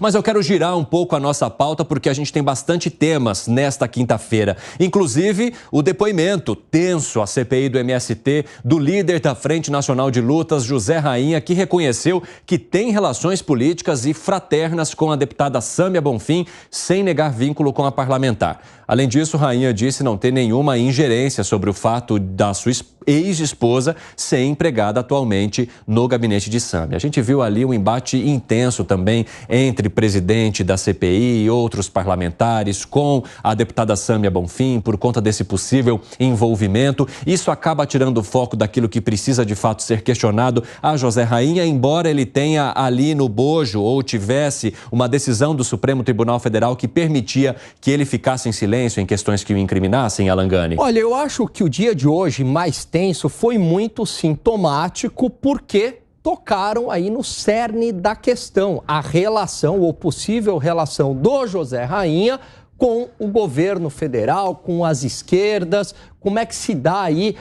Mas eu quero girar um pouco a nossa pauta porque a gente tem bastante temas nesta quinta-feira. Inclusive, o depoimento tenso à CPI do MST do líder da Frente Nacional de Lutas, José Rainha, que reconheceu que tem relações políticas e fraternas com a deputada Sâmia Bonfim, sem negar vínculo com a parlamentar. Além disso, Rainha disse não ter nenhuma ingerência sobre o fato da sua ex-esposa ser empregada atualmente no gabinete de Sâmia. A gente viu ali um embate intenso também entre presidente da CPI e outros parlamentares com a deputada Sâmia Bonfim por conta desse possível envolvimento. Isso acaba tirando o foco daquilo que precisa de fato ser questionado a José Rainha, embora ele tenha ali no bojo ou tivesse uma decisão do Supremo Tribunal Federal que permitia que ele ficasse em silêncio em questões que o incriminassem, Alan Gani. Olha, eu acho que o dia de hoje mais tenso foi muito sintomático porque tocaram aí no cerne da questão, a relação ou possível relação do José Rainha com o governo federal, com as esquerdas, como é que se dá aí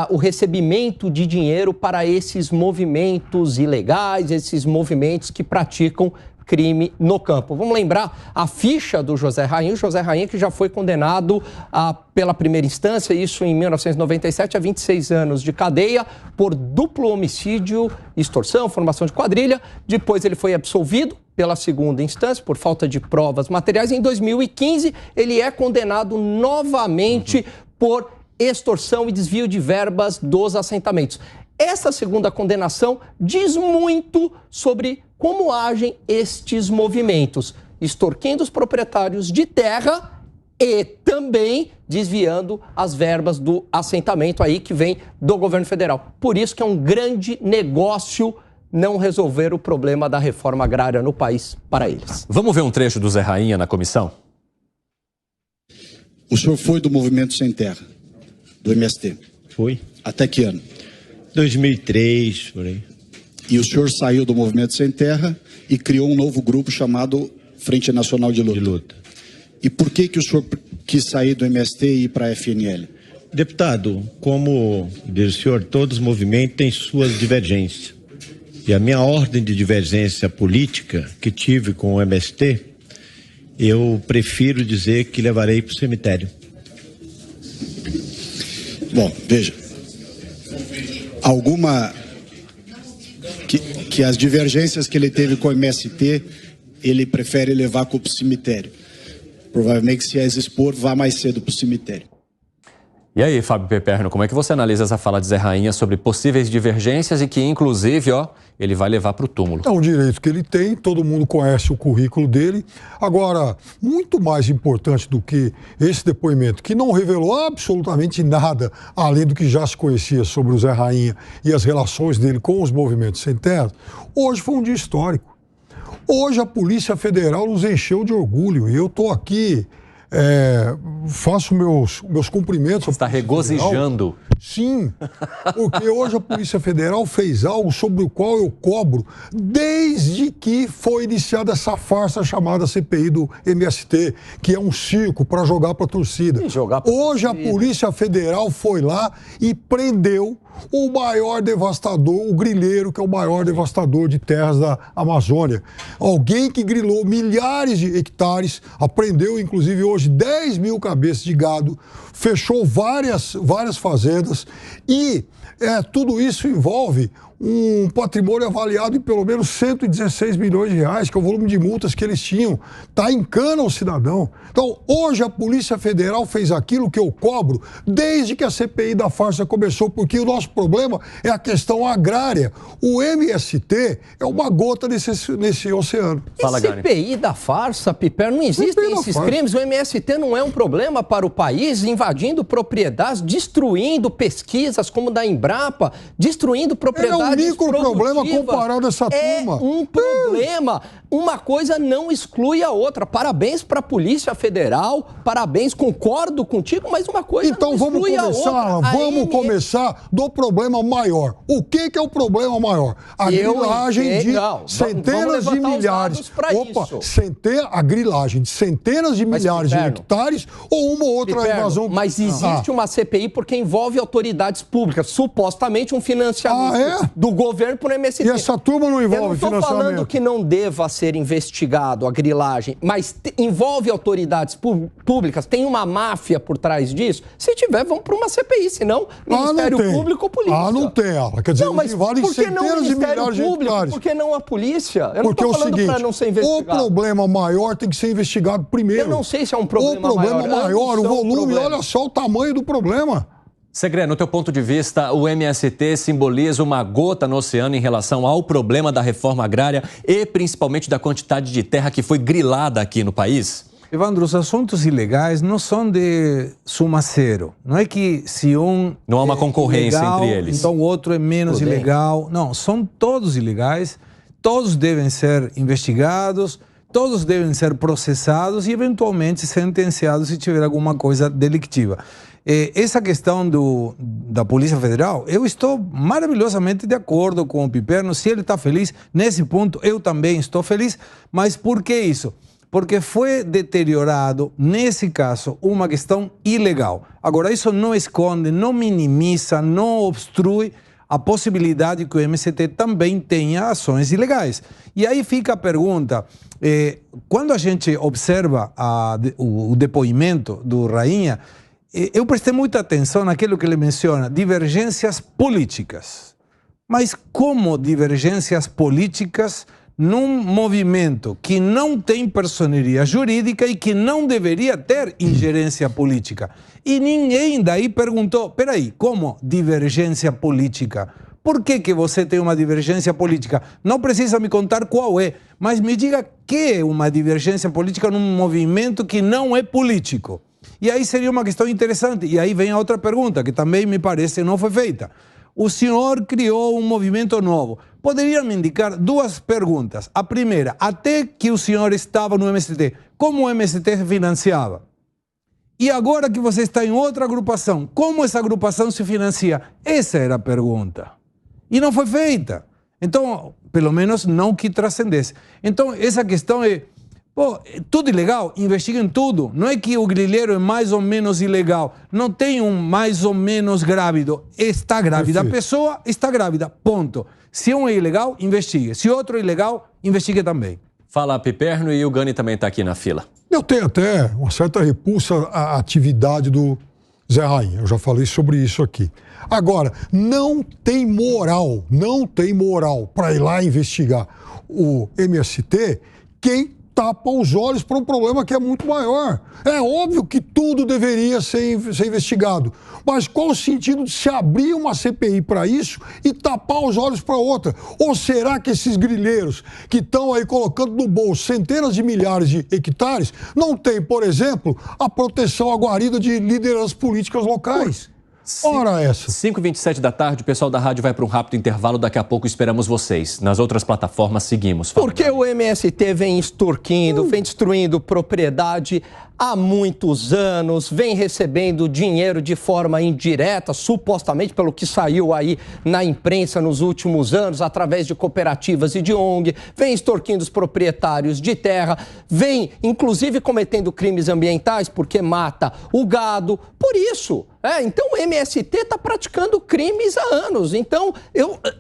o recebimento de dinheiro para esses movimentos ilegais, esses movimentos que praticam crime no campo. Vamos lembrar a ficha do José Rainha, o José Rainha que já foi condenado pela primeira instância, isso em 1997, a 26 anos de cadeia por duplo homicídio, extorsão, formação de quadrilha. Depois ele foi absolvido pela segunda instância por falta de provas materiais. Em 2015 ele é condenado novamente por extorsão e desvio de verbas dos assentamentos. Essa segunda condenação diz muito sobre como agem estes movimentos, extorquindo os proprietários de terra e também desviando as verbas do assentamento aí que vem do governo federal. Por isso que é um grande negócio não resolver o problema da reforma agrária no país para eles. Vamos ver um trecho do Zé Rainha na comissão? O senhor foi do Movimento Sem Terra, do MST? Foi. Até que ano? 2003, por aí. E o senhor saiu do Movimento Sem Terra e criou um novo grupo chamado Frente Nacional de Luta. E por que o senhor quis sair do MST e ir para a FNL? Deputado, como diz o senhor, todos os movimentos têm suas divergências. E a minha ordem de divergência política que tive com o MST, eu prefiro dizer que levarei para o cemitério. Bom, veja. Alguma... Que as divergências que ele teve com o MST, ele prefere levar para o cemitério. Provavelmente, se as expor, vá mais cedo para o cemitério. E aí, Fábio Peperno, como é que você analisa essa fala de Zé Rainha sobre possíveis divergências e que, inclusive, ele vai levar para o túmulo? É um direito que ele tem, todo mundo conhece o currículo dele. Agora, muito mais importante do que esse depoimento, que não revelou absolutamente nada, além do que já se conhecia sobre o Zé Rainha e as relações dele com os movimentos sem terra, hoje foi um dia histórico. Hoje a Polícia Federal nos encheu de orgulho e eu estou aqui... faço meus cumprimentos. Você está regozijando. Sim, porque hoje a Polícia Federal fez algo sobre o qual eu cobro desde que foi iniciada essa farsa chamada CPI do MST, que é um circo para jogar para a torcida. Hoje a Polícia Federal foi lá e prendeu o maior devastador, o grileiro, que é o maior devastador de terras da Amazônia. Alguém que grilou milhares de hectares, apreendeu inclusive hoje 10 mil cabeças de gado, fechou várias fazendas e tudo isso envolve um patrimônio avaliado em pelo menos 116 milhões de reais, que é o volume de multas que eles tinham. Está em cana ao cidadão. Então, hoje a Polícia Federal fez aquilo que eu cobro desde que a CPI da farsa começou, porque o nosso problema é a questão agrária. O MST é uma gota nesse oceano. Fala, CPI da farsa, Piper, não existem esses crimes. O MST não é um problema para o país, invadindo propriedades, destruindo pesquisas como da Embrapa, destruindo propriedades. É um microproblema comparado a essa turma. É um problema. Uma coisa não exclui a outra. Parabéns para a Polícia Federal, parabéns, concordo contigo, mas uma coisa não exclui a outra. Então vamos começar do problema maior. O que é o problema maior? A grilagem de centenas de milhares. A grilagem de centenas de milhares de hectares ou uma outra invasão. Mas existe uma CPI porque envolve autoridades públicas, supostamente um financiamento. do governo para o MST. E essa turma não envolve financiamento. Eu não estou falando que não deva ser investigado a grilagem, mas envolve autoridades públicas, tem uma máfia por trás disso. Se tiver, vamos para uma CPI, senão Ministério Público ou polícia. Não tem, Ala. Quer dizer, vale centenas de milhares de hectares. Por que não a polícia? Eu porque não estou falando para não ser investigado. O problema maior tem que ser investigado primeiro. Eu não sei se é um problema maior. O volume, olha só o tamanho do problema. Segré, no teu ponto de vista, o MST simboliza uma gota no oceano em relação ao problema da reforma agrária e principalmente da quantidade de terra que foi grilada aqui no país? Evandro, os assuntos ilegais não são de soma zero. Não é que se um não há uma concorrência ilegal, entre eles. Então o outro é menos ilegal. Não, são todos ilegais, todos devem ser investigados, todos devem ser processados e eventualmente sentenciados se tiver alguma coisa delictiva. Essa questão da Polícia Federal, eu estou maravilhosamente de acordo com o Piperno. Se ele está feliz, nesse ponto eu também estou feliz. Mas por que isso? Porque foi deteriorado, nesse caso, uma questão ilegal. Agora, isso não esconde, não minimiza, não obstrui a possibilidade que o MST também tenha ações ilegais. E aí fica a pergunta, quando a gente observa o depoimento do Rainha, eu prestei muita atenção naquilo que ele menciona, divergências políticas. Mas como divergências políticas num movimento que não tem personeria jurídica e que não deveria ter ingerência política? E ninguém daí perguntou, peraí, como divergência política? Por que você tem uma divergência política? Não precisa me contar qual é, mas me diga que é uma divergência política num movimento que não é político. E aí seria uma questão interessante. E aí vem a outra pergunta, que também me parece não foi feita. O senhor criou um movimento novo. Poderia me indicar duas perguntas. A primeira, até que o senhor estava no MST, como o MST se financiava? E agora que você está em outra agrupação, como essa agrupação se financia? Essa era a pergunta. E não foi feita. Então, pelo menos não que transcendesse. Então, essa questão é... Pô, tudo ilegal? Investiguem tudo. Não é que o grileiro é mais ou menos ilegal. Não tem um mais ou menos grávido. Está grávida. A pessoa está grávida. Ponto. Se um é ilegal, investigue. Se outro é ilegal, investigue também. Fala, Piperno, e o Gani também está aqui na fila. Eu tenho até uma certa repulsa à atividade do Zé Rainha. Eu já falei sobre isso aqui. Agora, não tem moral para ir lá investigar o MST quem tapa os olhos para um problema que é muito maior. É óbvio que tudo deveria ser investigado, mas qual o sentido de se abrir uma CPI para isso e tapar os olhos para outra? Ou será que esses grileiros que estão aí colocando no bolso centenas de milhares de hectares não têm, por exemplo, a proteção aguarida de lideranças políticas locais? Ora essa. 5h27 da tarde, o pessoal da rádio vai para um rápido intervalo, daqui a pouco esperamos vocês. Nas outras plataformas seguimos. Porque o MST vem extorquindo, vem destruindo propriedade há muitos anos, vem recebendo dinheiro de forma indireta, supostamente pelo que saiu aí na imprensa nos últimos anos, através de cooperativas e de ONG, vem extorquindo os proprietários de terra, vem inclusive cometendo crimes ambientais porque mata o gado. Por isso, então o MST está praticando crimes há anos. Então,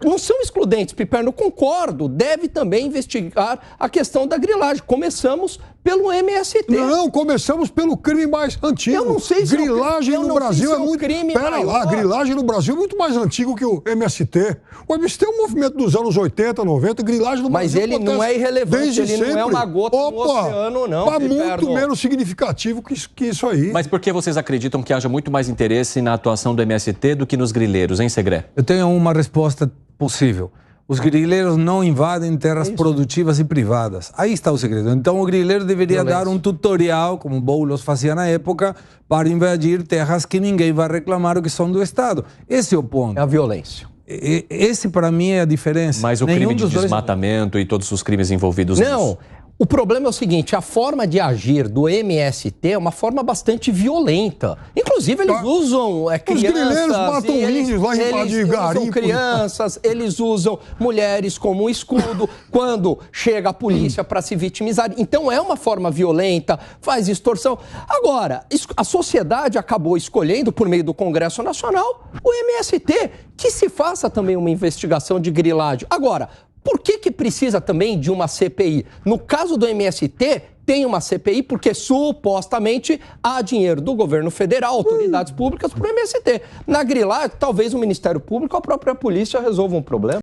não são excludentes, Piperno, concordo, deve também investigar a questão da grilagem. Começamos pelo MST. Não, começamos pelo crime mais antigo. Eu não sei se grilagem no Brasil é muito... Pera lá, grilagem no Brasil é muito mais antigo que o MST. O MST é um movimento dos anos 80, 90, grilagem no Brasil. Mas ele não é irrelevante, ele não é uma gota no oceano, não. Mas muito menos significativo que isso aí. Mas por que vocês acreditam que haja muito mais interesse na atuação do MST do que nos grileiros, hein, Segré? Eu tenho uma resposta possível. Os grileiros não invadem terras produtivas e privadas. Aí está o segredo. Então o grileiro deveria dar um tutorial, como Boulos fazia na época, para invadir terras que ninguém vai reclamar o que são do Estado. Esse é o ponto. É a violência. Esse, para mim, é a diferença. Mas o crime de desmatamento e todos os crimes envolvidos nisso. O problema é o seguinte, a forma de agir do MST é uma forma bastante violenta. Inclusive, eles usam crianças... Os grileiros matam índios lá em Eles usam crianças, eles usam mulheres como escudo, quando chega a polícia para se vitimizar. Então, é uma forma violenta, faz extorsão. Agora, a sociedade acabou escolhendo, por meio do Congresso Nacional, o MST, que se faça também uma investigação de grilagem. Agora, por que precisa também de uma CPI? No caso do MST, tem uma CPI porque supostamente há dinheiro do governo federal, autoridades públicas para o MST. Na grilagem, talvez o Ministério Público ou a própria polícia resolvam um problema.